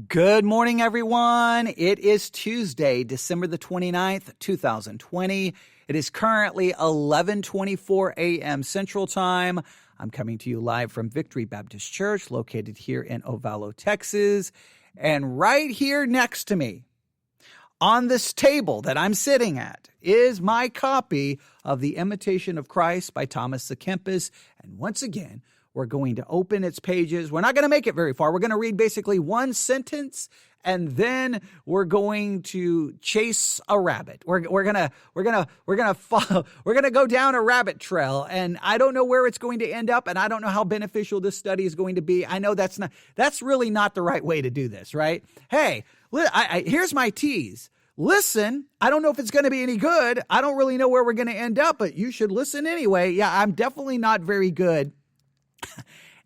Good morning, everyone. It is Tuesday, December the 29th, 2020. It is currently 11:24 a.m. Central Time. I'm coming to you live from Victory Baptist Church, located here in Ovalo, Texas. And right here next to me, on this table that I'm sitting at, is my copy of The Imitation of Christ by Thomas A. Kempis. And once again, we're going to open its pages. We're not going to make it very far. We're going to read basically one sentence, and then we're going to chase a rabbit. We're gonna go down a rabbit trail, and I don't know where it's going to end up, and I don't know how beneficial this study is going to be. I know that's really not the right way to do this, right? Hey, here's my tease. Listen, I don't know if it's going to be any good. I don't really know where we're going to end up, but you should listen anyway. Yeah, I'm definitely not very good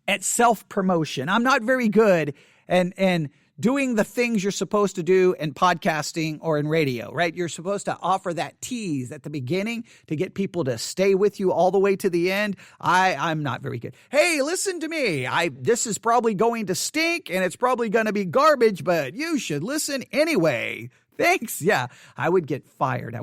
at self-promotion. I'm not very good and doing the things you're supposed to do in podcasting or in radio, right? You're supposed to offer that tease at the beginning to get people to stay with you all the way to the end. I'm not very good. Hey, listen to me. This is probably going to stink and it's probably going to be garbage, but you should listen anyway. Thanks. Yeah, I would get fired.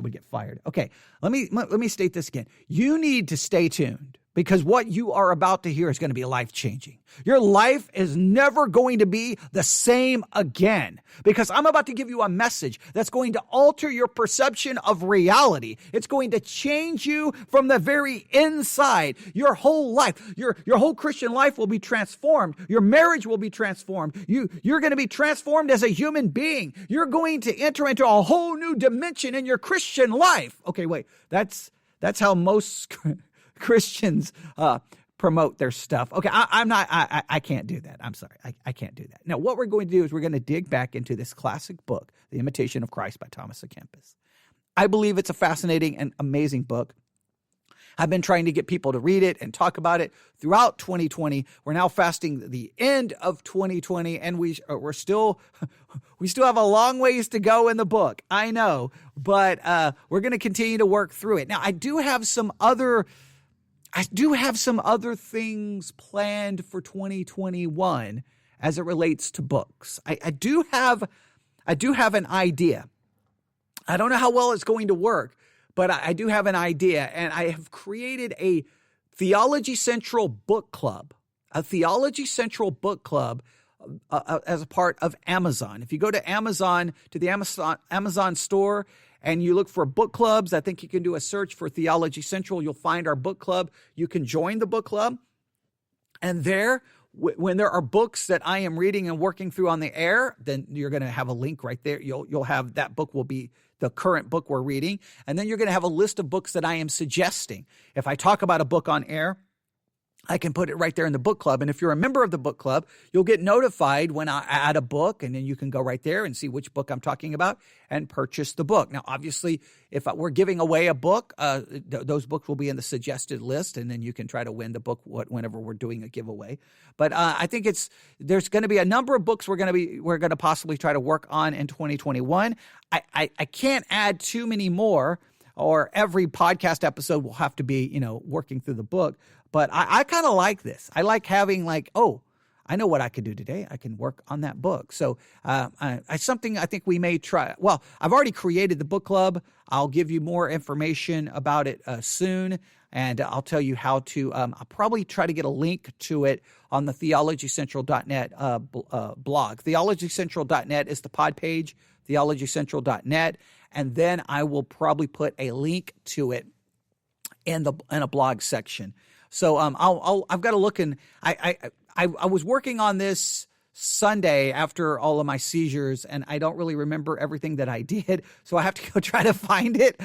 Okay, let me state this again. You need to stay tuned, because what you are about to hear is going to be life-changing. Your life is never going to be the same again, because I'm about to give you a message that's going to alter your perception of reality. It's going to change you from the very inside. Your whole life, your whole Christian life will be transformed. Your marriage will be transformed. You're going to be transformed as a human being. You're going to enter into a whole new dimension in your Christian life. Okay, wait, that's how most Christians promote their stuff. Okay, I can't do that. I'm sorry. I can't do that. Now, what we're going to do is we're going to dig back into this classic book, The Imitation of Christ by Thomas A. Kempis. I believe it's a fascinating and amazing book. I've been trying to get people to read it and talk about it throughout 2020. We're now fasting the end of 2020, and we still have a long ways to go in the book. I know, but we're going to continue to work through it. Now, I do have some other things planned for 2021 as it relates to books. I do have an idea. I don't know how well it's going to work, but I do have an idea, and I have created a Theology Central book club, as a part of Amazon. If you go to Amazon, to the Amazon store, and you look for book clubs, I think you can do a search for Theology Central. You'll find our book club. You can join the book club. And there, when there are books that I am reading and working through on the air, then you're going to have a link right there. You'll have that book will be the current book we're reading. And then you're going to have a list of books that I am suggesting. If I talk about a book on air, I can put it right there in the book club. And if you're a member of the book club, you'll get notified when I add a book, and then you can go right there and see which book I'm talking about and purchase the book. Now, obviously, if we're giving away a book, those books will be in the suggested list, and then you can try to win the book whenever we're doing a giveaway. But I think there's going to be a number of books we're going to possibly try to work on in 2021. I can't add too many more, or every podcast episode will have to be, working through the book. But I kind of like this. I like having I know what I could do today. I can work on that book. So something I think we may try. Well, I've already created the book club. I'll give you more information about it soon, and I'll tell you how to. I'll probably try to get a link to it on the theologycentral.net blog. Theologycentral.net is the pod page, theologycentral.net, and then I will probably put a link to it in a blog section. So I've got to look, and I was working on this Sunday after all of my seizures, and I don't really remember everything that I did, so I have to go try to find it.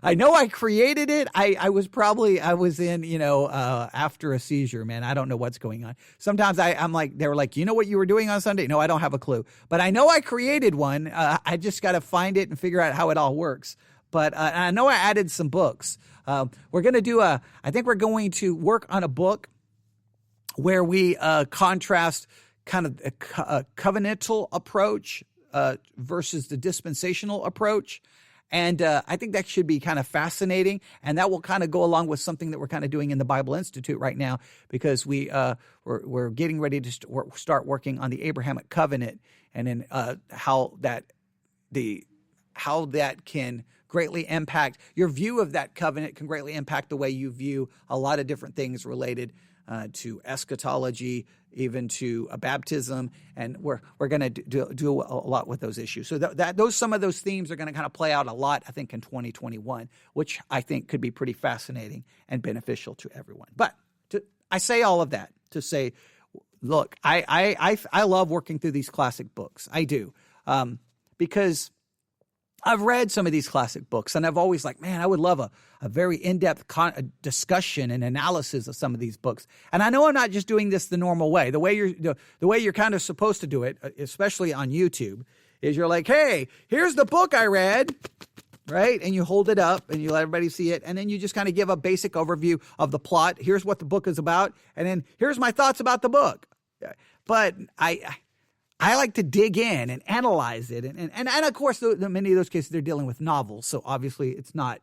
I know I created it. I was in, after a seizure, man. I don't know what's going on. Sometimes I'm like, they were like, you know what you were doing on Sunday? No, I don't have a clue. But I know I created one. I just got to find it and figure out how it all works. But I know I added some books. We're going to do I think we're going to work on a book where we contrast kind of a covenantal approach versus the dispensational approach. And I think that should be kind of fascinating, and that will kind of go along with something that we're kind of doing in the Bible Institute right now, because we're getting ready to start working on the Abrahamic covenant, and then how that can greatly impact your view of that covenant, can greatly impact the way you view a lot of different things related to eschatology, even to baptism, and we're going to do a lot with those issues. So some of those themes are going to kind of play out a lot, I think, in 2021, which I think could be pretty fascinating and beneficial to everyone. But I say all of that to say, look, I love working through these classic books. I do, because I've read some of these classic books, and I've always like, man, I would love a very in-depth discussion and analysis of some of these books. And I know I'm not just doing this the normal way. The way you're kind of supposed to do it, especially on YouTube, is you're like, hey, here's the book I read, right? And you hold it up and you let everybody see it, and then you just kind of give a basic overview of the plot. Here's what the book is about, and then here's my thoughts about the book. But I like to dig in and analyze it. And of course, many of those cases, they're dealing with novels. So obviously, it's not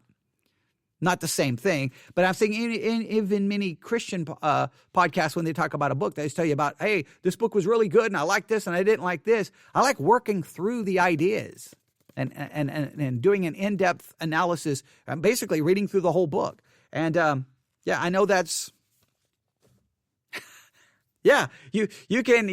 the same thing. But I'm saying even many Christian podcasts, when they talk about a book, they just tell you about, hey, this book was really good, and I like this, and I didn't like this. I like working through the ideas and doing an in-depth analysis. I'm basically reading through the whole book. And I know that's... Yeah, you can,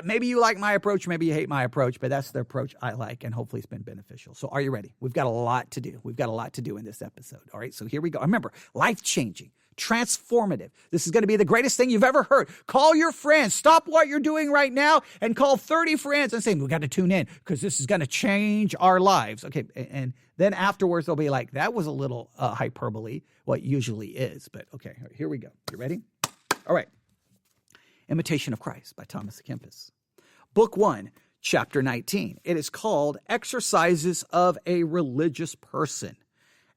maybe you like my approach, maybe you hate my approach, but that's the approach I like, and hopefully it's been beneficial. So are you ready? We've got a lot to do. We've got a lot to do in this episode. All right, so here we go. Remember, life-changing, transformative. This is going to be the greatest thing you've ever heard. Call your friends. Stop what you're doing right now and call 30 friends and say, we got to tune in because this is going to change our lives. Okay, and then afterwards they'll be like, that was a little hyperbole, what usually is. But okay, here we go. You ready? All right. Imitation of Christ by Thomas à Kempis. Book 1, chapter 19. It is called Exercises of a Religious Person.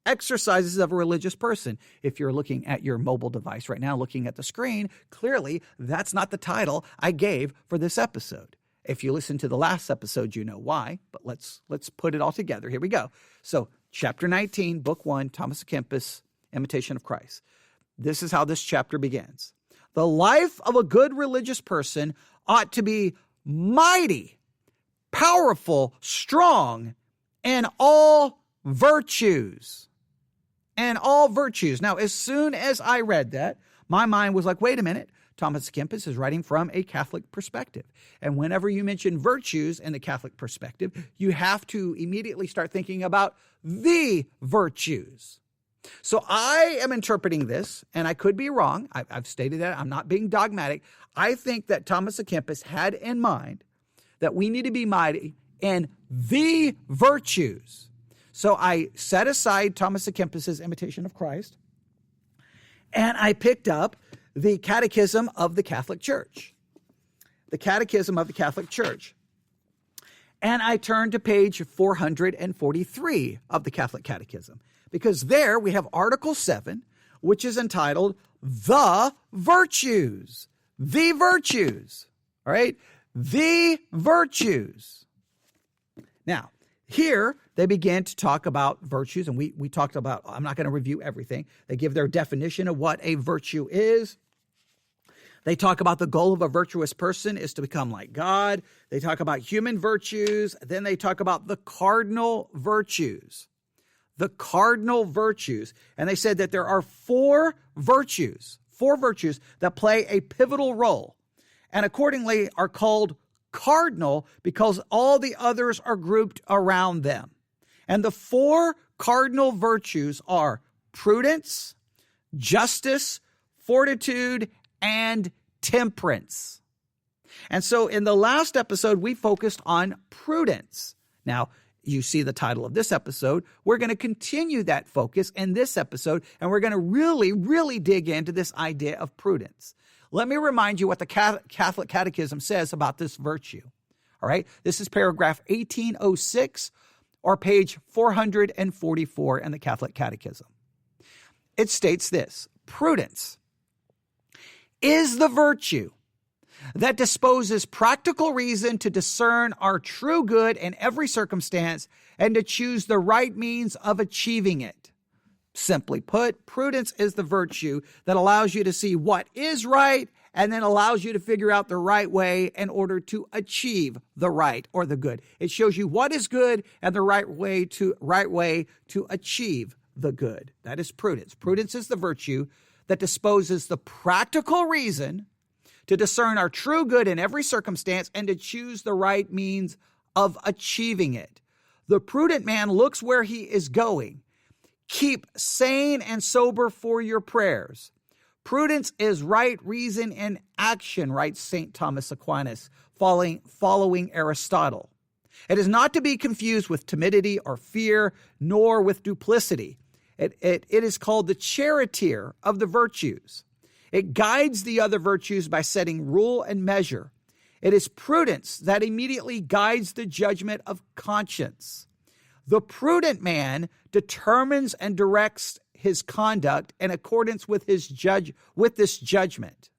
Exercises of a Religious Person. If you're looking at your mobile device right now, looking at the screen, clearly that's not the title I gave for this episode. If you listen to the last episode, you know why, but let's put it all together. Here we go. So, chapter 19, book 1, Thomas à Kempis, Imitation of Christ. This is how this chapter begins. The life of a good religious person ought to be mighty, powerful, strong, and all virtues. And all virtues. Now, as soon as I read that, my mind was like, wait a minute. Thomas à Kempis is writing from a Catholic perspective. And whenever you mention virtues in the Catholic perspective, you have to immediately start thinking about the virtues. So I am interpreting this, and I could be wrong. I've stated that. I'm not being dogmatic. I think that Thomas à Kempis had in mind that we need to be mighty in the virtues. So I set aside Thomas à Kempis's Imitation of Christ, and I picked up the Catechism of the Catholic Church. The Catechism of the Catholic Church. And I turned to page 443 of the Catholic Catechism. Because there we have Article 7, which is entitled, The Virtues. The Virtues. All right? The Virtues. Now, here they begin to talk about virtues, and we talked about, I'm not going to review everything. They give their definition of what a virtue is. They talk about the goal of a virtuous person is to become like God. They talk about human virtues. Then they talk about the cardinal virtues. The cardinal virtues. And they said that there are four virtues that play a pivotal role and accordingly are called cardinal because all the others are grouped around them. And the four cardinal virtues are prudence, justice, fortitude, and temperance. And so in the last episode, we focused on prudence. Now, you see the title of this episode. We're going to continue that focus in this episode, and we're going to really, really dig into this idea of prudence. Let me remind you what the Catholic Catechism says about this virtue. All right? This is paragraph 1806 or page 444 in the Catholic Catechism. It states this: prudence is the virtue that disposes practical reason to discern our true good in every circumstance and to choose the right means of achieving it. Simply put, prudence is the virtue that allows you to see what is right and then allows you to figure out the right way in order to achieve the right or the good. It shows you what is good and the right way to achieve the good. That is prudence. Prudence is the virtue that disposes the practical reason to discern our true good in every circumstance and to choose the right means of achieving it. The prudent man looks where he is going. Keep sane and sober for your prayers. Prudence is right reason in action, writes St. Thomas Aquinas, following Aristotle. It is not to be confused with timidity or fear, nor with duplicity. It is called the charioteer of the virtues. It guides the other virtues by setting rule and measure. It is prudence that immediately guides the judgment of conscience. The prudent man determines and directs his conduct in accordance with this judgment.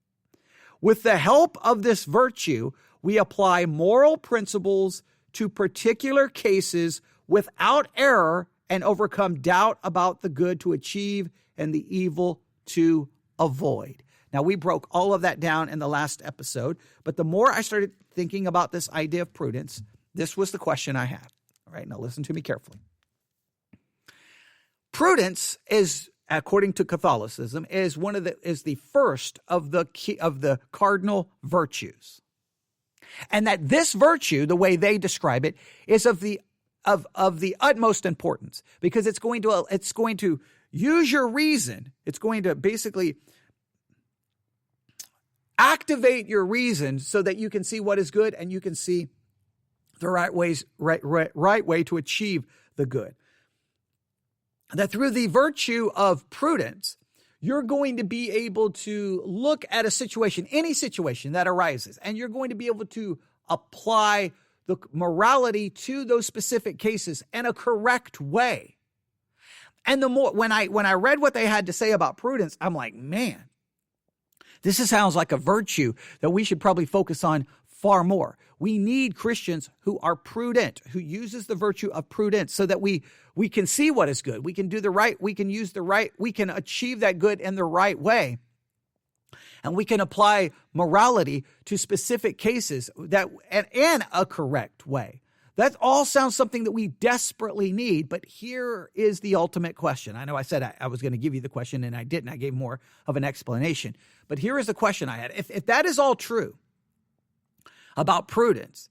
With the help of this virtue, we apply moral principles to particular cases without error and overcome doubt about the good to achieve and the evil to avoid. Now, we broke all of that down in the last episode, but the more I started thinking about this idea of prudence, this was the question I had. All right, now listen to me carefully. Prudence is, according to Catholicism, is the first of the cardinal virtues, and that this virtue, the way they describe it, is of the utmost importance because it's going to use your reason. It's going to basically activate your reason so that you can see what is good and you can see the right way to achieve the good. That through the virtue of prudence, you're going to be able to look at a situation, any situation that arises, and you're going to be able to apply the morality to those specific cases in a correct way. And the more, when I read what they had to say about prudence, I'm like, man, this sounds like a virtue that we should probably focus on far more. We need Christians who are prudent, who uses the virtue of prudence so that we can see what is good. We can do the right. We can use the right. We can achieve that good in the right way. And we can apply morality to specific cases that in a correct way. That all sounds something that we desperately need, but here is the ultimate question. I know I said I was going to give you the question and I didn't. I gave more of an explanation. But here is the question I had. If that is all true about prudence,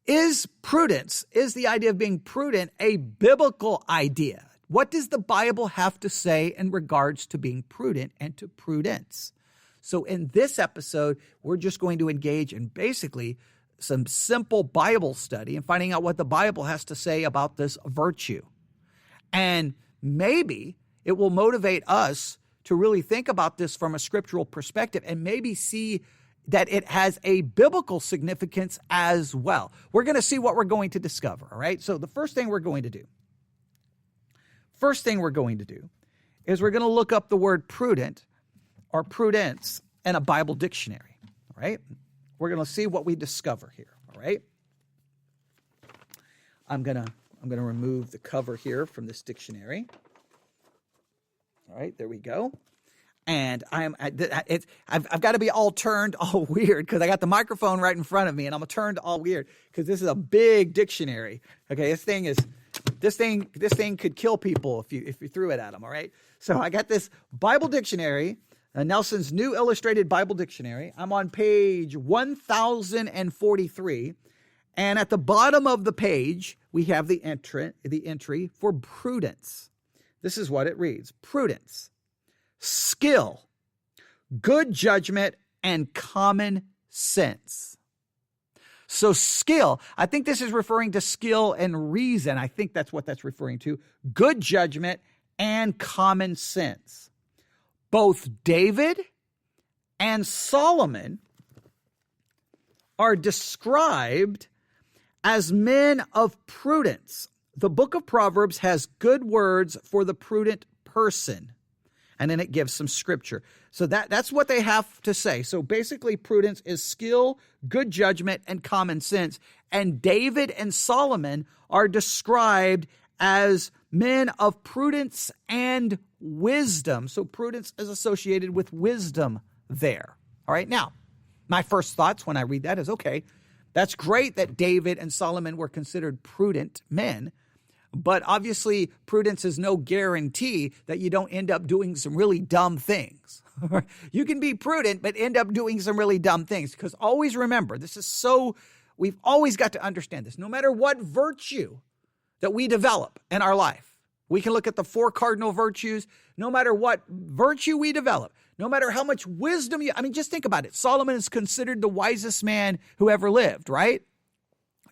is the idea of being prudent a biblical idea? What does the Bible have to say in regards to being prudent and to prudence? So in this episode, we're just going to engage in basically some simple Bible study and finding out what the Bible has to say about this virtue. And maybe it will motivate us to really think about this from a scriptural perspective and maybe see that it has a biblical significance as well. We're going to see what we're going to discover, all right? So the first thing we're going to do is we're going to look up the word prudent or prudence in a Bible dictionary, all right? We're going to see what we discover here, all right? I'm going to remove the cover here from this dictionary. All right, there we go. And I've got to be all turned all weird because I got the microphone right in front of me and I'm turned all weird because this is a big dictionary. Okay, this thing could kill people if you threw it at them, all right? So I got this Bible dictionary, Nelson's New Illustrated Bible Dictionary. I'm on page 1043, and at the bottom of the page, we have the entry for prudence. This is what it reads: prudence, skill, good judgment, and common sense. So skill, I think this is referring to skill and reason. I think that's what that's referring to. Good judgment and common sense. Both David and Solomon are described as men of prudence. The book of Proverbs has good words for the prudent person. And then it gives some scripture. So that's what they have to say. So basically, prudence is skill, good judgment, and common sense. And David and Solomon are described as men of prudence and wisdom. So prudence is associated with wisdom there. All right. Now, my first thoughts when I read that is, okay, that's great that David and Solomon were considered prudent men. But obviously, prudence is no guarantee that you don't end up doing some really dumb things. You can be prudent, but end up doing some really dumb things. Because always remember, we've always got to understand this. No matter what virtue that we develop in our life, we can look at the 4 cardinal virtues. No matter what virtue we develop, no matter how much wisdom just think about it. Solomon is considered the wisest man who ever lived, right?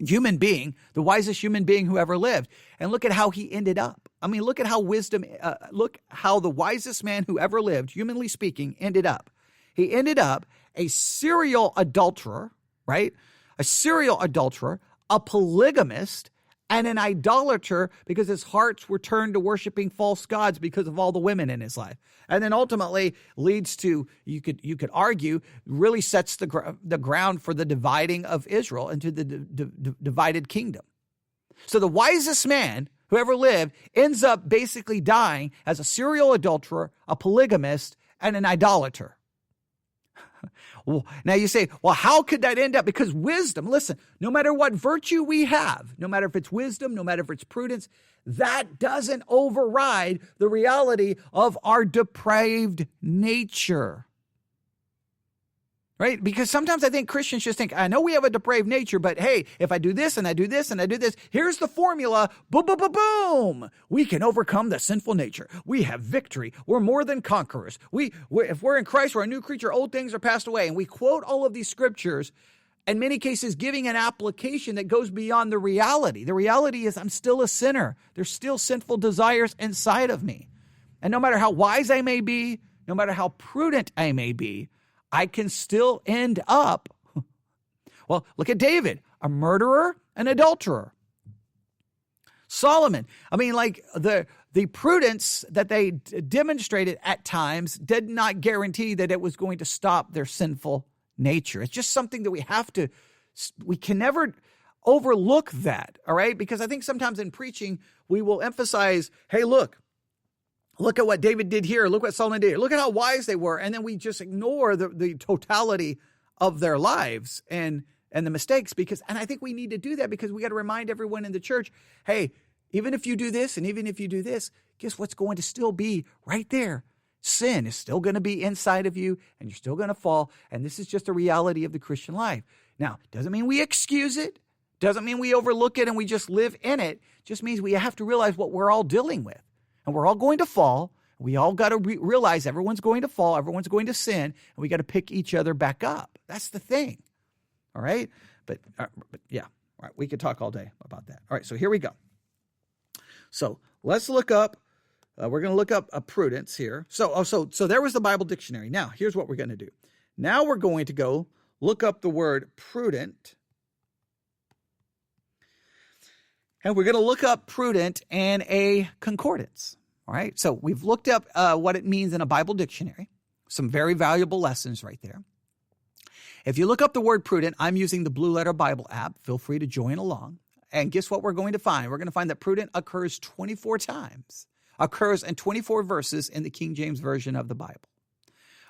Human being, the wisest human being who ever lived. And look at how he ended up. Look at how look how the wisest man who ever lived, humanly speaking, ended up. He ended up a serial adulterer, right? A serial adulterer, a polygamist, and an idolater because his hearts were turned to worshiping false gods because of all the women in his life. And then ultimately leads to, you could argue, really sets the ground for the dividing of Israel into the divided kingdom. So the wisest man who ever lived ends up basically dying as a serial adulterer, a polygamist, and an idolater. Well, now you say, well, how could that end up? Because wisdom, listen, no matter what virtue we have, no matter if it's wisdom, no matter if it's prudence, that doesn't override the reality of our depraved nature. Right? Because sometimes I think Christians just think, I know we have a depraved nature, but hey, if I do this and I do this and I do this, here's the formula, boom, boom, boom, boom. We can overcome the sinful nature. We have victory. We're more than conquerors. If we're in Christ, we're a new creature. Old things are passed away. And we quote all of these scriptures, in many cases giving an application that goes beyond the reality. The reality is I'm still a sinner. There's still sinful desires inside of me. And no matter how wise I may be, no matter how prudent I may be, I can still end up, well, look at David, a murderer, an adulterer. Solomon, the prudence that they demonstrated at times did not guarantee that it was going to stop their sinful nature. It's just something that we can never overlook that, all right? Because I think sometimes in preaching, we will emphasize, hey, look at what David did here. Look what Solomon did. Look at how wise they were. And then we just ignore the totality of their lives and the mistakes. And I think we need to do that because we got to remind everyone in the church, hey, even if you do this and even if you do this, guess what's going to still be right there? Sin is still going to be inside of you and you're still going to fall. And this is just a reality of the Christian life. Now, doesn't mean we excuse it. Doesn't mean we overlook it and we just live in it. Just means we have to realize what we're all dealing with. And we're all going to fall. We all got to realize everyone's going to fall. Everyone's going to sin. And we got to pick each other back up. That's the thing. All right? But yeah. All right. We could talk all day about that. All right. So here we go. So let's look up. We're going to look up a prudence here. So there was the Bible dictionary. Now, here's what we're going to do. Now we're going to go look up the word prudent. And we're going to look up prudent in a concordance. All right. So we've looked up what it means in a Bible dictionary. Some very valuable lessons right there. If you look up the word prudent, I'm using the Blue Letter Bible app. Feel free to join along. And guess what we're going to find? We're going to find that prudent occurs 24 times, occurs in 24 verses in the King James Version of the Bible.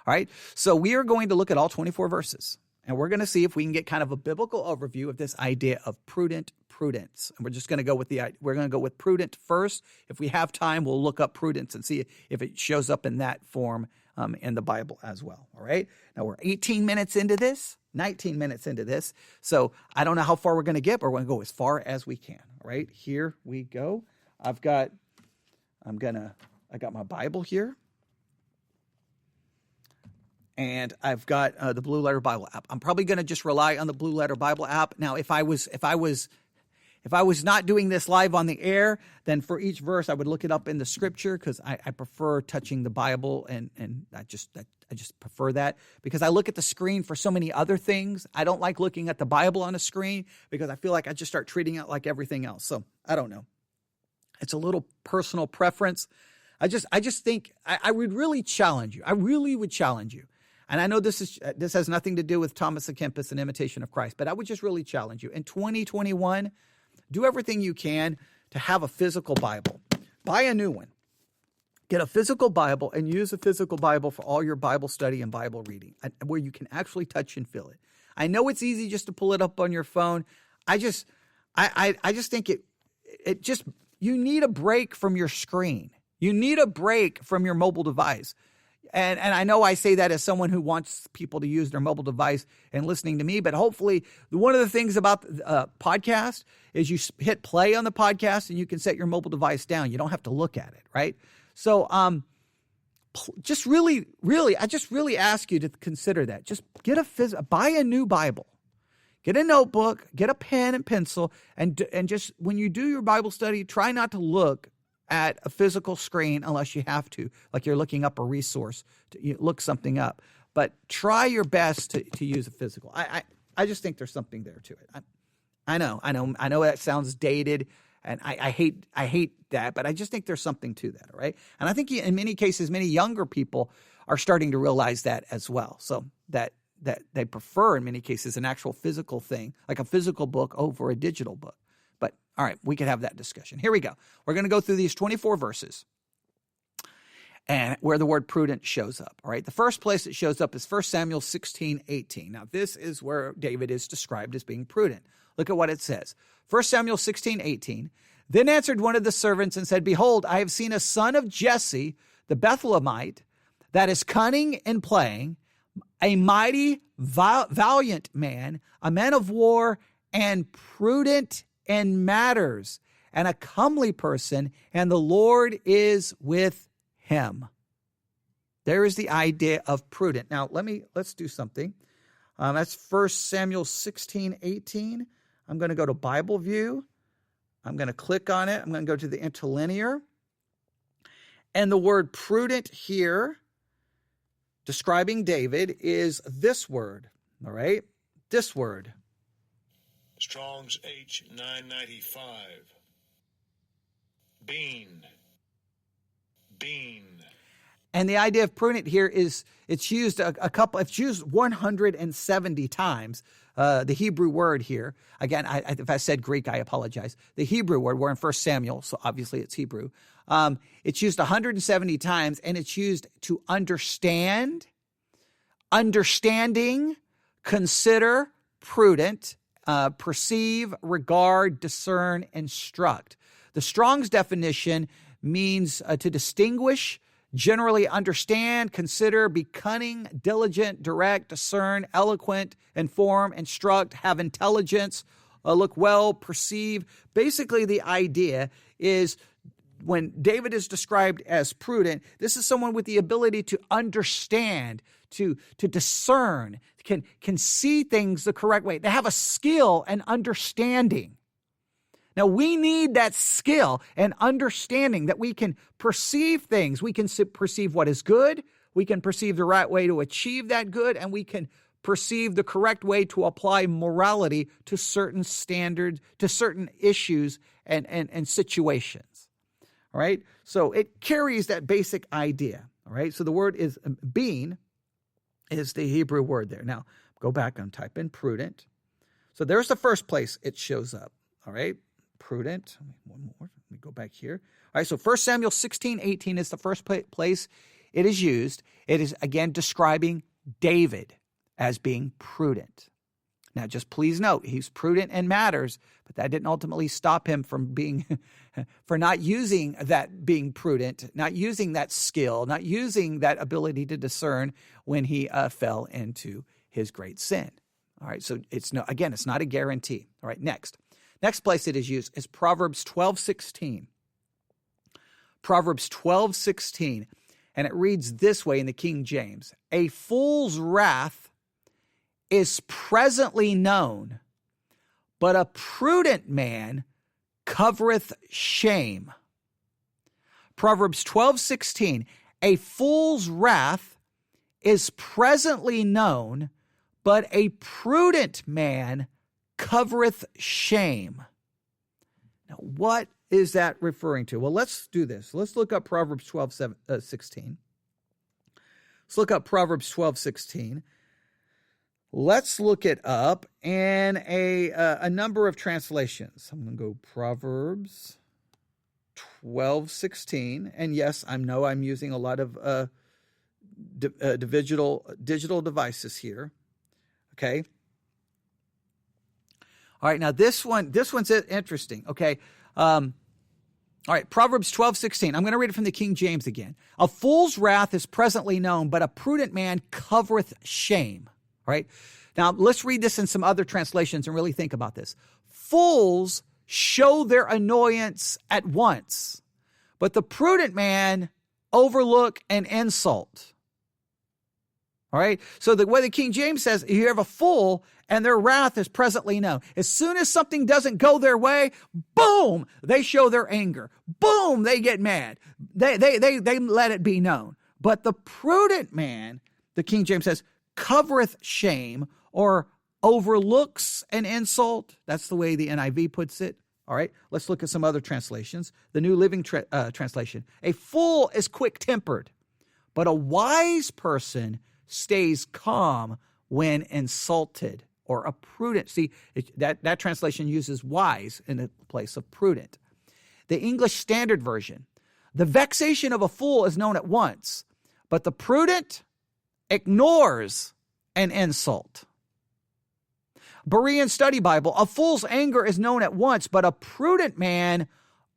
All right. So we are going to look at all 24 verses. And we're going to see if we can get kind of a biblical overview of this idea of prudence. And we're just going to go with prudent first. If we have time, we'll look up prudence and see if it shows up in that form in the Bible as well. All right. Now we're 18 minutes into this, 19 minutes into this. So I don't know how far we're going to get, but we're going to go as far as we can. All right. Here we go. I got my Bible here. And I've got the Blue Letter Bible app. I'm probably going to just rely on the Blue Letter Bible app. Now, if I was not doing this live on the air, then for each verse I would look it up in the scripture because I prefer touching the Bible and I just prefer that because I look at the screen for so many other things. I don't like looking at the Bible on a screen because I feel like I just start treating it like everything else. So I don't know. It's a little personal preference. I just think I would really challenge you. I really would challenge you. And I know this has nothing to do with Thomas à Kempis and Imitation of Christ, but I would just really challenge you. In 2021, do everything you can to have a physical Bible. Buy a new one. Get a physical Bible and use a physical Bible for all your Bible study and Bible reading, where you can actually touch and feel it. I know it's easy just to pull it up on your phone. I just think you need a break from your screen. You need a break from your mobile device. And I know I say that as someone who wants people to use their mobile device and listening to me, but hopefully one of the things about podcast is you hit play on the podcast and you can set your mobile device down. You don't have to look at it, right? So I just really ask you to consider that. Just buy a new Bible. Get a notebook, get a pen and pencil, and just when you do your Bible study, try not to look at a physical screen unless you have to, like you're looking up a resource, to look something up. But try your best to use a physical. I just think there's something there to it. I know that sounds dated, and I hate that, but I just think there's something to that, all right? And I think in many cases, many younger people are starting to realize that as well. So that they prefer, in many cases, an actual physical thing, like a physical book over a digital book. But all right, we could have that discussion. Here we go. We're going to go through these 24 verses and where the word prudent shows up. All right, the first place it shows up is 1 Samuel 16:18. Now, this is where David is described as being prudent. Look at what it says. 1 Samuel 16:18. Then answered one of the servants and said, Behold, I have seen a son of Jesse, the Bethlehemite, that is cunning in playing, a mighty, valiant man, a man of war, and prudent in matters, and a comely person, and the Lord is with him. There is the idea of prudent. Now, let's do something. That's 1 Samuel 16:18. I'm going to go to Bible View. I'm going to click on it. I'm going to go to the interlinear. And the word prudent here, describing David, is this word, all right? This word. Strong's H995. Bean. And the idea of prudent here is it's used it's used 170 times. The Hebrew word here, again, if I said Greek, I apologize. The Hebrew word, we're in 1 Samuel, so obviously it's Hebrew. It's used 170 times, and it's used to understand, understanding, consider, prudent, perceive, regard, discern, instruct. The Strong's definition means to distinguish, generally understand, consider, be cunning, diligent, direct, discern, eloquent, inform, instruct, have intelligence, look well, perceive. Basically, the idea is when David is described as prudent, this is someone with the ability to understand, to discern, can see things the correct way. They have a skill and understanding. Now, we need that skill and understanding that we can perceive things. We can perceive what is good. We can perceive the right way to achieve that good, and we can perceive the correct way to apply morality to certain standards, to certain issues and situations. All right? So it carries that basic idea. All right? So the word is being is the Hebrew word there. Now, go back and type in prudent. So there's the first place it shows up. All right? Prudent. One more. Let me go back here. All right, so 1 Samuel 16:18 is the first place it is used. It is, again, describing David as being prudent. Now, just please note, he's prudent in matters, but that didn't ultimately stop him from for not using that being prudent, not using that skill, not using that ability to discern when he fell into his great sin. All right, so it's not a guarantee. All right, next place it is used is Proverbs 12:16. Proverbs 12:16, and it reads this way in the King James: A fool's wrath is presently known, but a prudent man covereth shame. Proverbs 12:16, a fool's wrath is presently known, but a prudent man covereth shame. Now, what is that referring to? Well, let's do this. Let's look up Proverbs 16. Let's look up Proverbs 12:16. Let's look it up in a number of translations. I'm going to go Proverbs 12:16. And yes, I know I'm using a lot of digital devices here. Okay. All right. Now this one's interesting. Okay. All right. Proverbs 12:16. I'm going to read it from the King James again. A fool's wrath is presently known, but a prudent man covereth shame. All right. Now let's read this in some other translations and really think about this. Fools show their annoyance at once, but the prudent man overlook an insult. All right. So the way the King James says, you have a fool and their wrath is presently known. As soon as something doesn't go their way, boom, they show their anger. Boom, they get mad. They let it be known. But the prudent man, the King James says, covereth shame or overlooks an insult. That's the way the NIV puts it. All right. Let's look at some other translations. The New Living Translation. A fool is quick-tempered, but a wise person stays calm when insulted, or a prudent. See, that translation uses wise in the place of prudent. The English Standard Version. The vexation of a fool is known at once, but the prudent ignores an insult. Berean Study Bible. A fool's anger is known at once, but a prudent man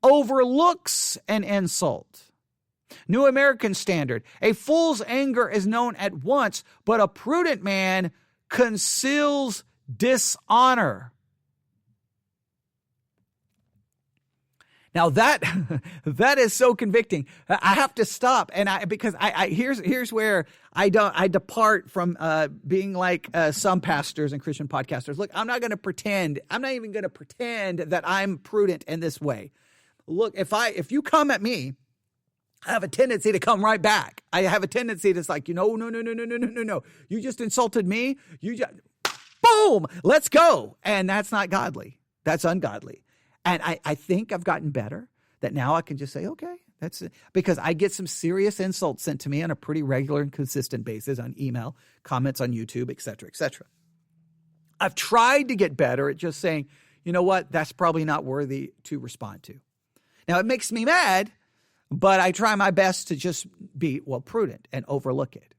overlooks an insult. New American Standard. A fool's anger is known at once, but a prudent man conceals dishonor. Now that is so convicting. I have to stop, and because here's where I depart from being like some pastors and Christian podcasters. Look, I'm not even going to pretend that I'm prudent in this way. Look, if you come at me, I have a tendency to come right back. I have a tendency to like, no. You just insulted me. Boom, let's go. And that's not godly. That's ungodly. And I think I've gotten better that now I can just say, okay, that's it. Because I get some serious insults sent to me on a pretty regular and consistent basis on email, comments on YouTube, et cetera, et cetera. I've tried to get better at just saying, you know what, that's probably not worthy to respond to. Now, it makes me mad, but I try my best to just be, prudent and overlook it.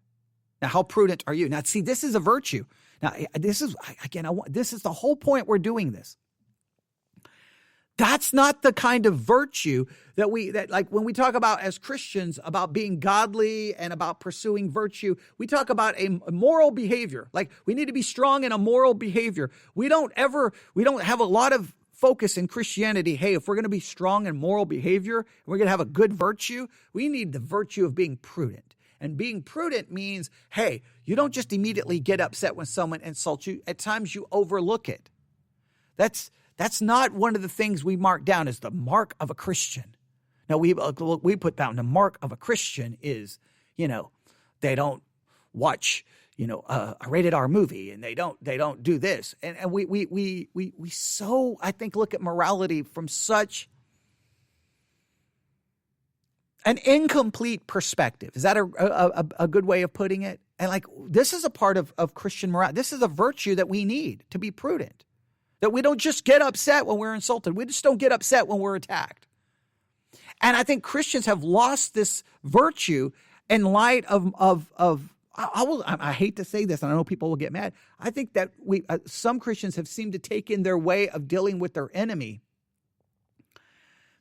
Now, how prudent are you? Now, see, this is a virtue. Now, this is the whole point we're doing this. That's not the kind of virtue that when we talk about as Christians about being godly and about pursuing virtue, we talk about a moral behavior. Like we need to be strong in a moral behavior. We don't have a lot of focus in Christianity. Hey, if we're going to be strong in moral behavior, and we're going to have a good virtue, we need the virtue of being prudent. And being prudent means, hey, you don't just immediately get upset when someone insults you. At times you overlook it. That's not one of the things we mark down as the mark of a Christian. Now, we put down the mark of a Christian is, they don't watch, a rated R movie, and they don't do this. And we so, I think, look at morality from such an incomplete perspective. Is that a good way of putting it? And this is a part of Christian morality. This is a virtue that we need to be prudent. That we don't just get upset when we're insulted. We just don't get upset when we're attacked. And I think Christians have lost this virtue in light of I hate to say this, and I know people will get mad. I think that some Christians have seemed to take in their way of dealing with their enemy.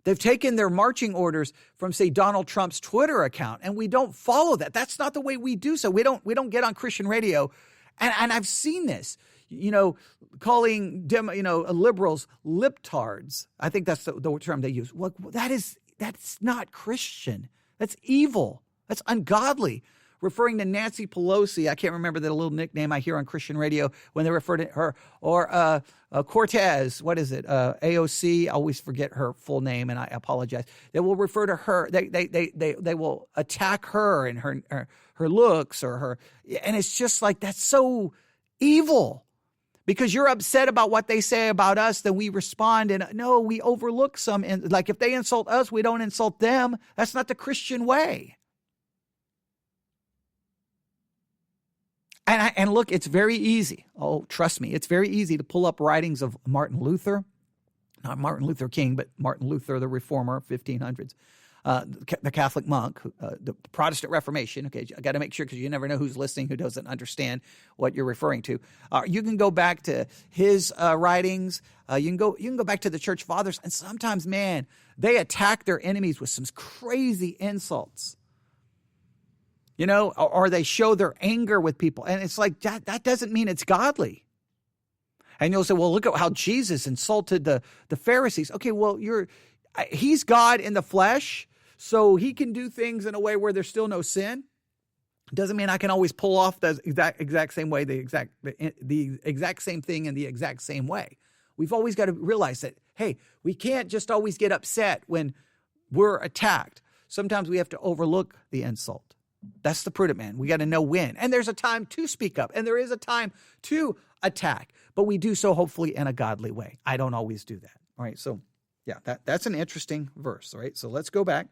They've taken their marching orders from, say, Donald Trump's Twitter account, and we don't follow that. That's not the way we do so. We don't get on Christian radio, and I've seen this. Calling liberals liptards. I think that's the term they use. Well, that's not Christian. That's evil. That's ungodly. Referring to Nancy Pelosi, I can't remember the little nickname I hear on Christian radio when they refer to her, or Cortez. What is it? AOC. I always forget her full name, and I apologize. They will refer to her. They will attack her and her looks or her, and it's just like that's so evil. because you're upset about what they say about us, then we respond and no, we overlook some. And like if they insult us, we don't insult them. That's not the Christian way. And look, it's very easy. Oh, trust me, it's very easy to pull up writings of Martin Luther, not Martin Luther King, but Martin Luther, the reformer, 1500s, the Catholic monk, the Protestant Reformation. Okay, I got to make sure because you never know who's listening who doesn't understand what you're referring to. You can go back to his writings. You can go back to the church fathers, and sometimes, man, they attack their enemies with some crazy insults. You know, or they show their anger with people. And it's like, that doesn't mean it's godly. And you'll say, well, look at how Jesus insulted the Pharisees. Okay, well, he's God in the flesh, so he can do things in a way where there's still no sin. Doesn't mean I can always pull off the exact same way, the exact same thing in the exact same way. We've always got to realize that, hey, we can't just always get upset when we're attacked. Sometimes we have to overlook the insult. That's the prudent man. We got to know when. And there's a time to speak up, and there is a time to attack, but we do so hopefully in a godly way. I don't always do that. All right, so yeah, that's an interesting verse. All right, so let's go back.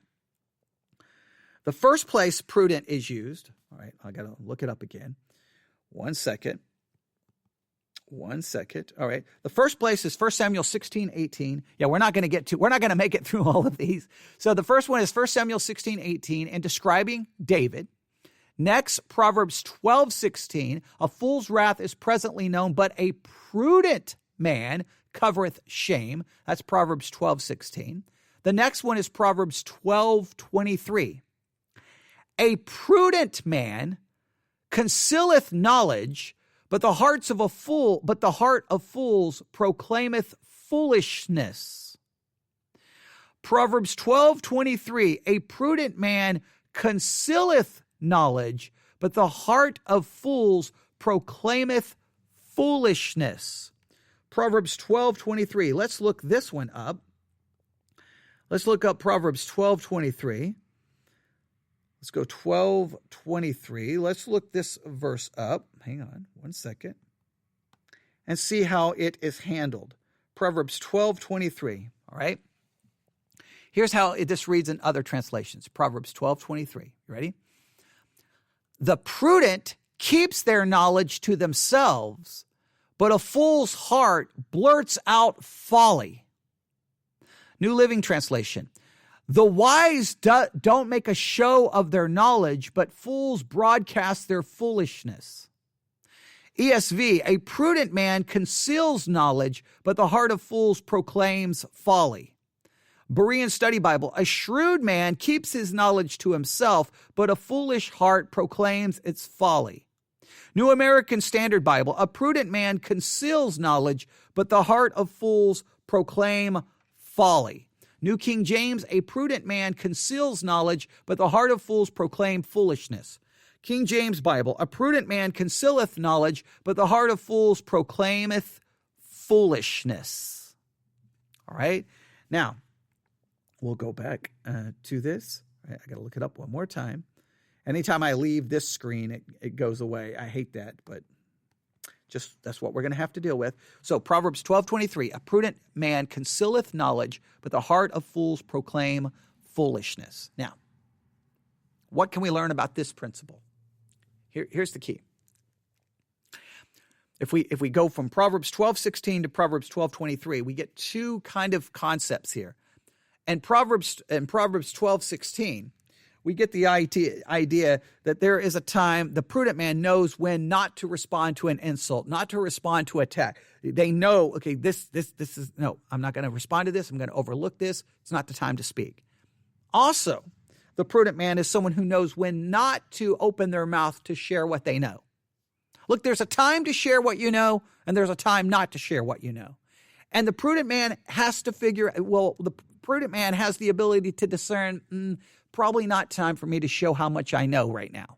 The first place prudent is used. All right, I got to look it up again. One second. All right. The first place is 1 Samuel 16:18. Yeah, we're not going to make it through all of these. So the first one is 1 Samuel 16:18 and describing David. Next, Proverbs 12:16. A fool's wrath is presently known, but a prudent man covereth shame. That's Proverbs 12:16. The next one is Proverbs 12:23. A prudent man concealeth knowledge, but the heart of fools proclaimeth foolishness. Proverbs 12:23, a prudent man concealeth knowledge, but the heart of fools proclaimeth foolishness. Proverbs 12:23. Let's look this one up. Let's look up Proverbs 12:23. Let's go 12:23. Let's look this verse up. Hang on one second. And see how it is handled. Proverbs 12:23. All right. Here's how this reads in other translations. Proverbs 12:23. You ready? The prudent keeps their knowledge to themselves, but a fool's heart blurts out folly. New Living Translation. The wise don't make a show of their knowledge, but fools broadcast their foolishness. ESV, a prudent man conceals knowledge, but the heart of fools proclaims folly. Berean Study Bible, a shrewd man keeps his knowledge to himself, but a foolish heart proclaims its folly. New American Standard Bible, a prudent man conceals knowledge, but the heart of fools proclaim folly. New King James, a prudent man conceals knowledge, but the heart of fools proclaim foolishness. King James Bible, a prudent man concealeth knowledge, but the heart of fools proclaimeth foolishness. All right. Now, we'll go back to this. I got to look it up one more time. Anytime I leave this screen, it goes away. I hate that, but just that's what we're going to have to deal with. So Proverbs 12:23, a prudent man concealeth knowledge, but the heart of fools proclaim foolishness. Now, what can we learn about this principle? Here's the key. If we go from Proverbs 12:16 to Proverbs 12:23, we get two kind of concepts here. And Proverbs 12:16, we get the idea that there is a time the prudent man knows when not to respond to an insult, not to respond to attack. They know, okay, this is, no, I'm not going to respond to this. I'm going to overlook this. It's not the time to speak. Also, the prudent man is someone who knows when not to open their mouth to share what they know. Look, there's a time to share what you know, and there's a time not to share what you know. And the prudent man has to the prudent man has the ability to discern, probably not time for me to show how much I know right now.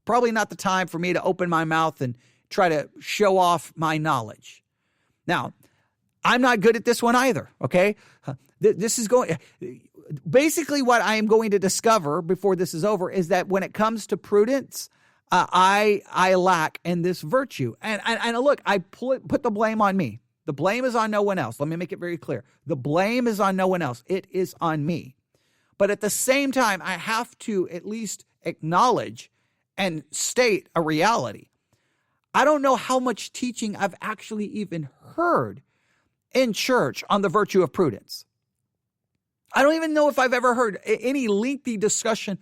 Probably not the time for me to open my mouth and try to show off my knowledge. Now, I'm not good at this one either, okay? This is basically what I am going to discover before this is over is that when it comes to prudence, I lack in this virtue. And look, I put the blame on me. The blame is on no one else. Let me make it very clear. The blame is on no one else. It is on me. But at the same time, I have to at least acknowledge and state a reality. I don't know how much teaching I've actually even heard in church on the virtue of prudence. I don't even know if I've ever heard any lengthy discussion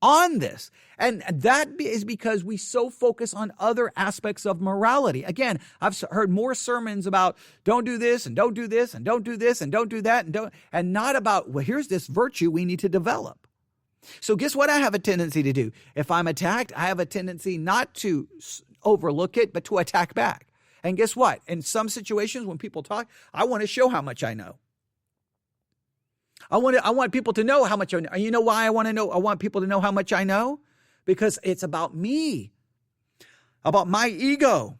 on this. And that is because we so focus on other aspects of morality. Again, I've heard more sermons about don't do this and don't do this and don't do this and don't do that and not about, well, here's this virtue we need to develop. So guess what I have a tendency to do? If I'm attacked, I have a tendency not to overlook it, but to attack back. And guess what? In some situations when people talk, I want to show how much I know. I want people to know how much I know. You know why I want people to know how much I know? Because it's about me, about my ego.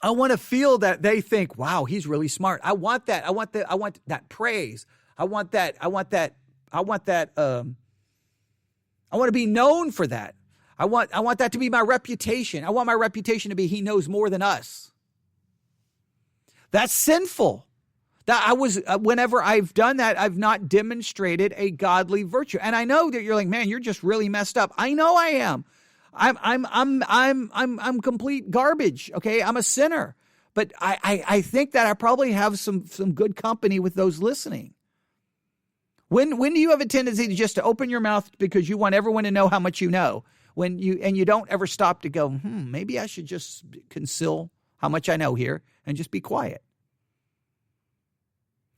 I want to feel that they think, wow, he's really smart. I want that. I want that praise. I want to be known for that. I want that to be my reputation. I want my reputation to be he knows more than us. That's sinful. Whenever I've done that, I've not demonstrated a godly virtue. And I know that you're like, man, you're just really messed up. I know I am. I'm complete garbage. Okay. I'm a sinner, but I think that I probably have some good company with those listening. When do you have a tendency to open your mouth because you want everyone to know how much you know? And you don't ever stop to go, maybe I should just conceal how much I know here and just be quiet.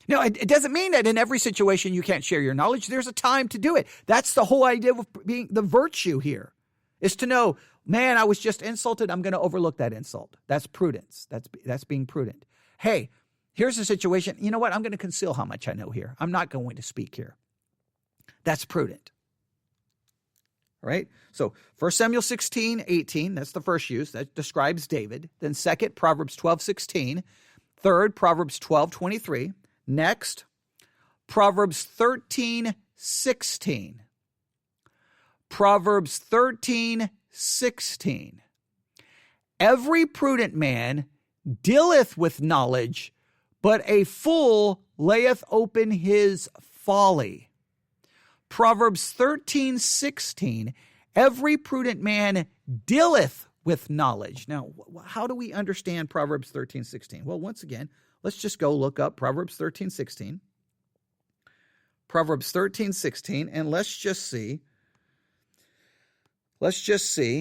No, it doesn't mean that in every situation you can't share your knowledge. There's a time to do it. That's the whole idea of being the virtue here, is to know, man, I was just insulted. I'm going to overlook that insult. That's prudence. That's being prudent. Hey, here's the situation. You know what? I'm going to conceal how much I know here. I'm not going to speak here. That's prudent. All right? So 1 Samuel 16:18, that's the first use. That describes David. Then second, Proverbs 12:16. Third, Proverbs 12:23. Next, Proverbs 13:16. Proverbs 13:16. Every prudent man dealeth with knowledge, but a fool layeth open his folly. Proverbs 13:16. Every prudent man dealeth with knowledge. Now, how do we understand Proverbs 13:16? Well, once again, let's just go look up Proverbs 13:16. Proverbs 13:16, and let's just see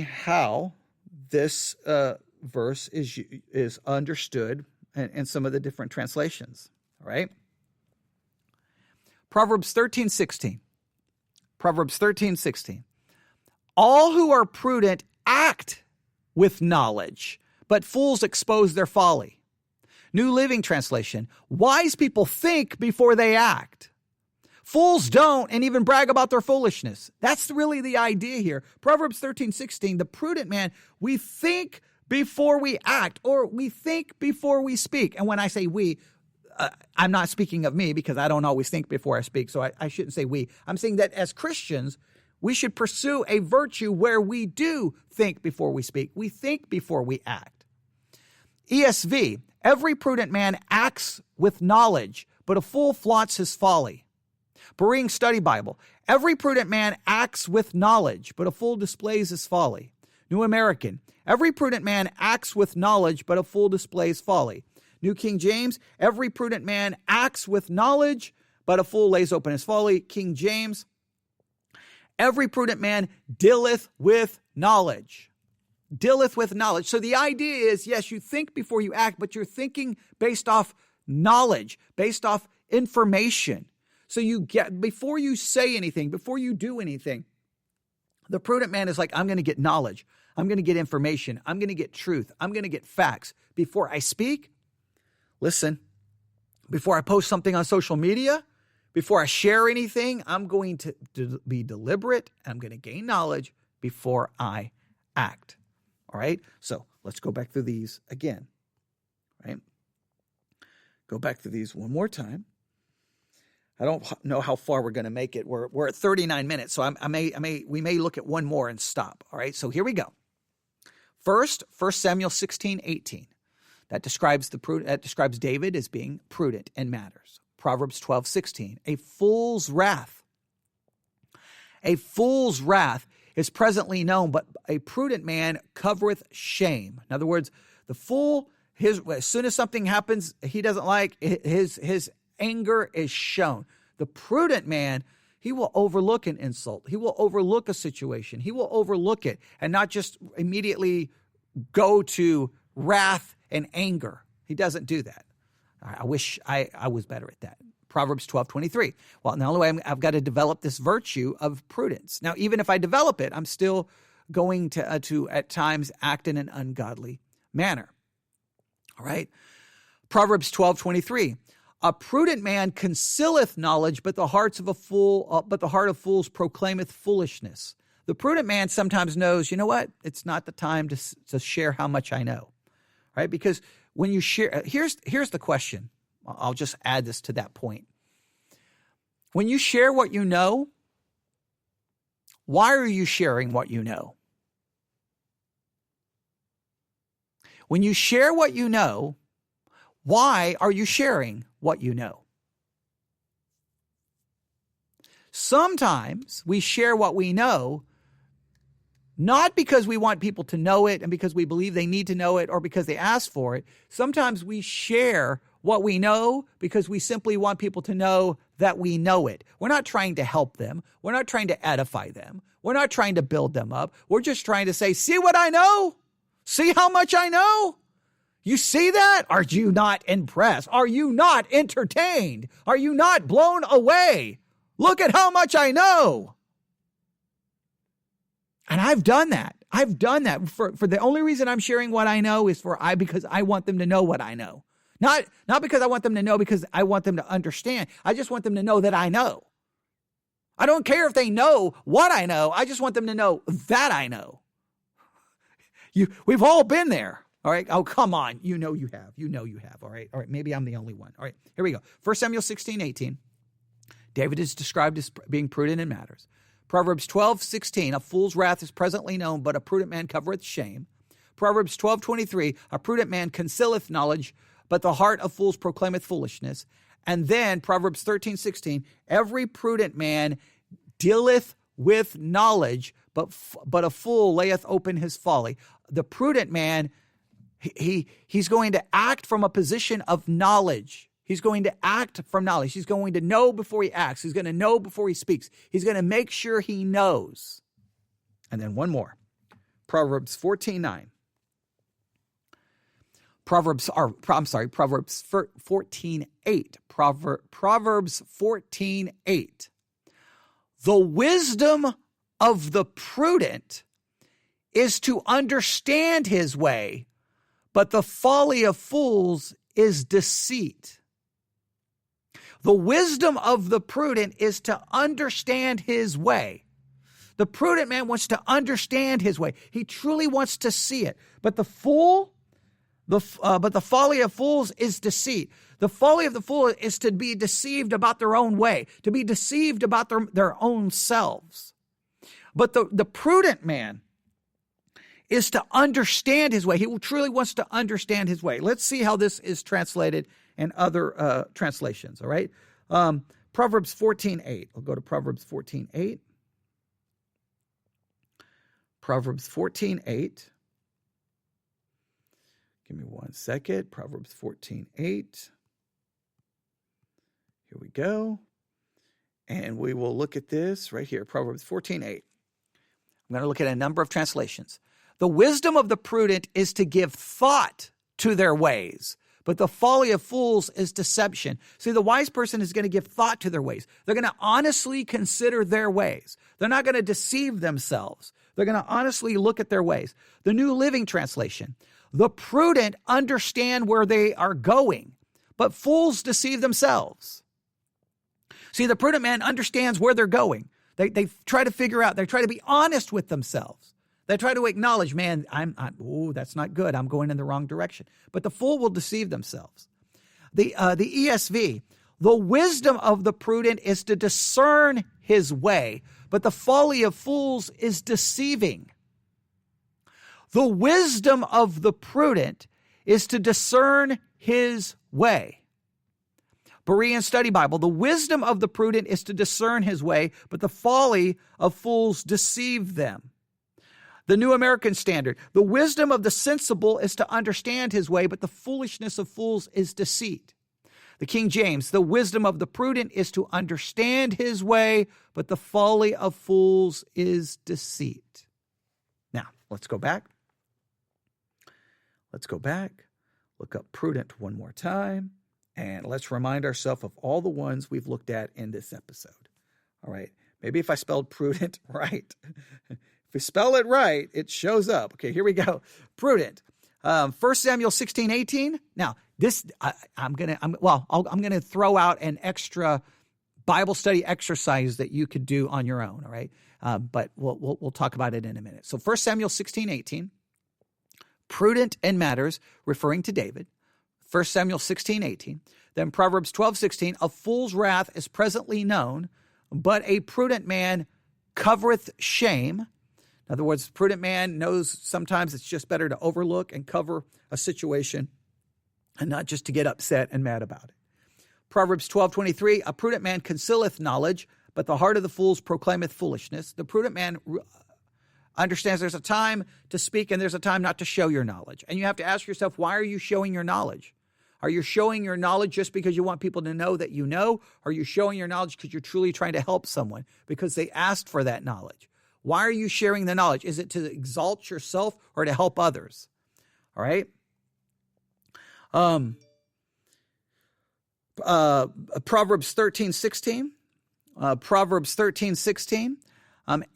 how this verse is understood in some of the different translations. All right? Proverbs 13:16. Proverbs 13:16. All who are prudent act with knowledge, but fools expose their folly. New Living Translation. Wise people think before they act. Fools don't and even brag about their foolishness. That's really the idea here. Proverbs 13:16, the prudent man, we think before we act, or we think before we speak. And when I say we, I'm not speaking of me because I don't always think before I speak, so I shouldn't say we. I'm saying that as Christians, we should pursue a virtue where we do think before we speak. We think before we act. ESV, every prudent man acts with knowledge, but a fool flaunts his folly. Berean Study Bible, every prudent man acts with knowledge, but a fool displays his folly. New American, every prudent man acts with knowledge, but a fool displays folly. New King James, every prudent man acts with knowledge, but a fool lays open his folly. King James, every prudent man dealeth with knowledge. Dealeth with knowledge. So the idea is, yes, you think before you act, but you're thinking based off knowledge, based off information. So before you say anything, before you do anything, the prudent man is like, I'm going to get knowledge. I'm going to get information. I'm going to get truth. I'm going to get facts. Before I speak, listen, before I post something on social media, before I share anything, I'm going to be deliberate. I'm going to gain knowledge before I act. All right? So let's go back through these again. Right? Go back through these one more time. I don't know how far we're going to make it. We're at 39 minutes, so we may look at one more and stop. All right, so here we go. First, 1 Samuel 16:18. That describes David as being prudent in matters. Proverbs 12:16. A fool's wrath is presently known, but a prudent man covereth shame. In other words, the fool, as soon as something happens he doesn't like, his anger is shown. The prudent man, he will overlook an insult. He will overlook a situation. He will overlook it and not just immediately go to wrath and anger. He doesn't do that. I wish I was better at that. Proverbs 12:23. Well, the only way I've got to develop this virtue of prudence. Now, even if I develop it, I'm still going to at times act in an ungodly manner. All right. Proverbs 12:23. A prudent man concealeth knowledge, but the heart of fools proclaimeth foolishness. The prudent man sometimes knows, you know what? It's not the time to share how much I know, right? Because when you share, here's the question. I'll just add this to that point. When you share what you know, why are you sharing what you know? When you share what you know, why are you sharing what you know? Sometimes we share what we know not because we want people to know it and because we believe they need to know it or because they ask for it. Sometimes we share what we know because we simply want people to know that we know it. We're not trying to help them. We're not trying to edify them. We're not trying to build them up. We're just trying to say, see what I know? See how much I know? You see that? Are you not impressed? Are you not entertained? Are you not blown away? Look at how much I know. And I've done that. I've done that. For the only reason I'm sharing what I know is because I want them to know what I know. Not because I want them to know because I want them to understand. I just want them to know that I know. I don't care if they know what I know. I just want them to know that I know. We've all been there. All right. Oh, come on. You know you have. All right. All right. Maybe I'm the only one. All right. Here we go. 1 Samuel 16:18. David is described as being prudent in matters. Proverbs 12:16. A fool's wrath is presently known, but a prudent man covereth shame. Proverbs 12:23. A prudent man concealeth knowledge, but the heart of fools proclaimeth foolishness. And then Proverbs 13:16. Every prudent man dealeth with knowledge, but a fool layeth open his folly. The prudent man, he's going to act from a position of knowledge. He's going to act from knowledge. He's going to know before he acts. He's going to know before he speaks. He's going to make sure he knows. And then one more. Proverbs 14:9. Proverbs 14:8. Proverbs 14:8. The wisdom of the prudent is to understand his way, but the folly of fools is deceit. The wisdom of the prudent is to understand his way. The prudent man wants to understand his way. He truly wants to see it. But the folly of fools is deceit. The folly of the fool is to be deceived about their own way, to be deceived about their own selves. But the prudent man is to understand his way. He truly wants to understand his way. Let's see how this is translated in other translations, all right? Proverbs 14:8. I'll go to Proverbs 14:8. Proverbs 14:8. Give me one second. Proverbs 14:8. Here we go. And we will look at this right here. Proverbs 14:8. I'm going to look at a number of translations. The wisdom of the prudent is to give thought to their ways, but the folly of fools is deception. See, the wise person is going to give thought to their ways. They're going to honestly consider their ways. They're not going to deceive themselves. They're going to honestly look at their ways. The New Living Translation. The prudent understand where they are going, but fools deceive themselves. See, the prudent man understands where they're going. They try to figure out, they try to be honest with themselves. They try to acknowledge, man, that's not good. I'm going in the wrong direction. But the fool will deceive themselves. The ESV, The wisdom of the prudent is to discern his way, but the folly of fools is deceiving. The wisdom of the prudent is to discern his way. Berean Study Bible, the wisdom of the prudent is to discern his way, but the folly of fools deceive them. The New American Standard, the wisdom of the sensible is to understand his way, but the foolishness of fools is deceit. The King James, the wisdom of the prudent is to understand his way, but the folly of fools is deceit. Now, let's go back. Look up prudent one more time. And let's remind ourselves of all the ones we've looked at in this episode. All right. Maybe if I spelled prudent right. If we spell it right, it shows up. Okay, here we go. Prudent. 1 Samuel 16:18. Now, this I'm going to throw out an extra Bible study exercise that you could do on your own, all right? But we'll talk about it in a minute. So 1 Samuel 16:18. Prudent in matters, referring to David. 1 Samuel 16:18. Then Proverbs 12:16. A fool's wrath is presently known, but a prudent man covereth shame. In other words, prudent man knows sometimes it's just better to overlook and cover a situation and not just to get upset and mad about it. Proverbs 12:23. A prudent man concealeth knowledge, but the heart of the fools proclaimeth foolishness. The prudent man understands there's a time to speak and there's a time not to show your knowledge. And you have to ask yourself, why are you showing your knowledge? Are you showing your knowledge just because you want people to know that you know? Or are you showing your knowledge because you're truly trying to help someone because they asked for that knowledge? Why are you sharing the knowledge? Is it to exalt yourself or to help others? All right. Proverbs 13:16. Proverbs 13:16.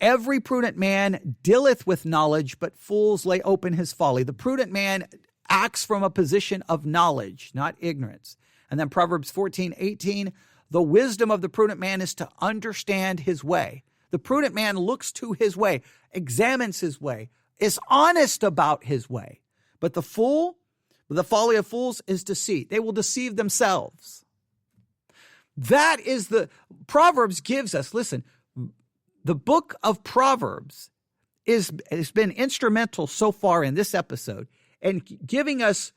Every prudent man dealeth with knowledge, but fools lay open his folly. The prudent man acts from a position of knowledge, not ignorance. And then Proverbs 14:18, the wisdom of the prudent man is to understand his way. The prudent man looks to his way, examines his way, is honest about his way. But the fool, the folly of fools is deceit. They will deceive themselves. That is the Proverbs gives us, listen, the book of Proverbs has been instrumental so far in this episode in giving us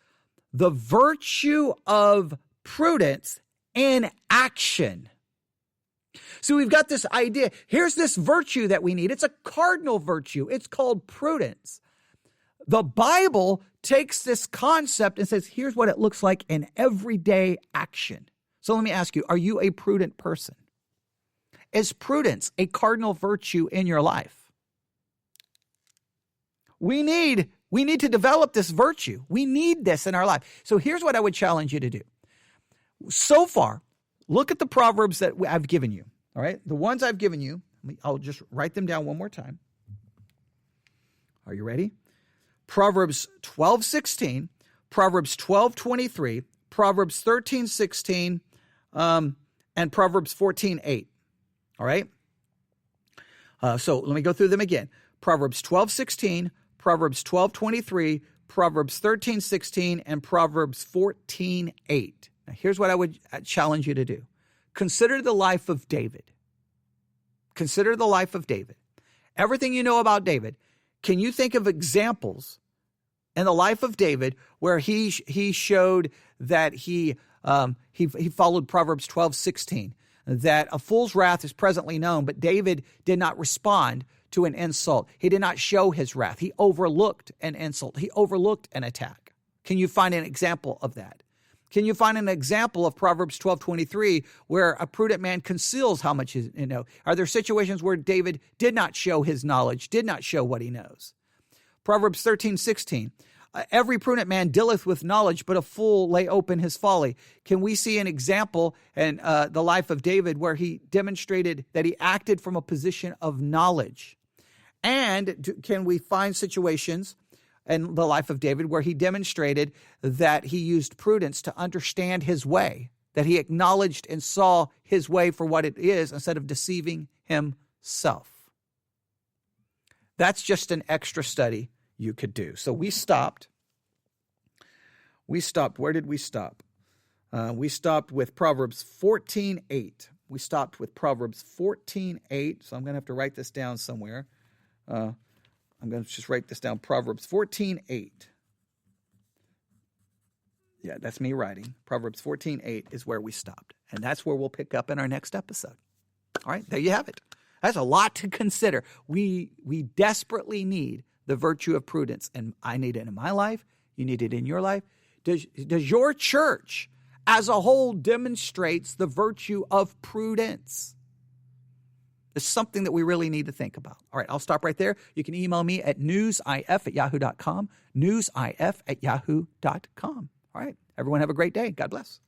the virtue of prudence in action. So we've got this idea. Here's this virtue that we need. It's a cardinal virtue. It's called prudence. The Bible takes this concept and says, here's what it looks like in everyday action. So let me ask you, are you a prudent person? Is prudence a cardinal virtue in your life? We need to develop this virtue. We need this in our life. So here's what I would challenge you to do. So far, look at the Proverbs that I've given you. All right, the ones I've given you, I'll just write them down one more time. Are you ready? Proverbs 12:16, Proverbs 12:23, Proverbs 13:16, and Proverbs 14:8. All right? So let me go through them again. Proverbs 12:16, Proverbs 12:23, Proverbs 13:16, and Proverbs 14:8. Now, here's what I would challenge you to do. Consider the life of David. Consider the life of David. Everything you know about David, can you think of examples in the life of David where he showed that he followed Proverbs 12:16, that a fool's wrath is presently known, but David did not respond to an insult. He did not show his wrath. He overlooked an insult. He overlooked an attack. Can you find an example of that? Can you find an example of Proverbs 12:23 where a prudent man conceals how much you know? Are there situations where David did not show his knowledge, did not show what he knows? Proverbs 13:16. Every prudent man dealeth with knowledge, but a fool lay open his folly. Can we see an example in the life of David where he demonstrated that he acted from a position of knowledge? And can we find situations in the life of David where he demonstrated that he used prudence to understand his way, that he acknowledged and saw his way for what it is instead of deceiving himself? That's just an extra study you could do. So we stopped. Where did we stop? We stopped with Proverbs 14:8. We stopped with Proverbs 14:8. So I'm going to have to write this down somewhere. I'm going to just write this down. Proverbs 14:8. Yeah, that's me writing. Proverbs 14:8 is where we stopped. And that's where we'll pick up in our next episode. All right, there you have it. That's a lot to consider. We desperately need the virtue of prudence. And I need it in my life. You need it in your life. Does your church as a whole demonstrates the virtue of prudence? It's something that we really need to think about. All right, I'll stop right there. You can email me at newsif@yahoo.com, newsif@yahoo.com. All right, everyone have a great day. God bless.